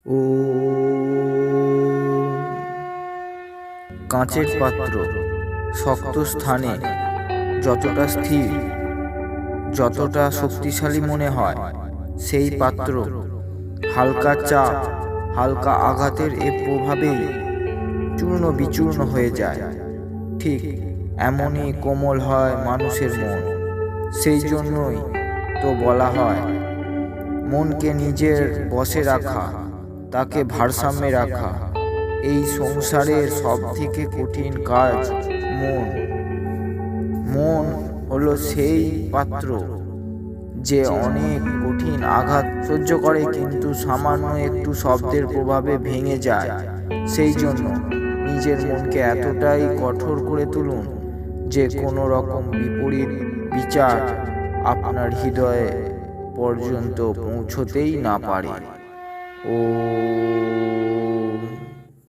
ও কাঁচের পাত্র শক্ত স্থানে যতটা স্থির, যতটা শক্তিশালী মনে হয়, সেই পাত্র হালকা চাপ, হালকা আঘাতের প্রভাবেই চূর্ণ বিচূর্ণ হয়ে যায়। ঠিক এমনই কোমল হয় মানুষের মন। সেই জন্যই তো বলা হয়, মনকে নিজের বশে রাখা, তাকে ভারসাম্যে রাখা এই সংসারের সব থেকে কঠিন কাজ। মন হলো সেই পাত্র যে অনেক কঠিন আঘাত সহ্য করে, কিন্তু সামান্য একটু শব্দের প্রভাবে ভেঙে যায়। সেই জন্য নিজের মনকে এতটাই কঠোর করে তুলুন যে কোনো রকম বিপরীত বিচার আপনার হৃদয়ে পর্যন্ত পৌঁছতেই না পারে। ও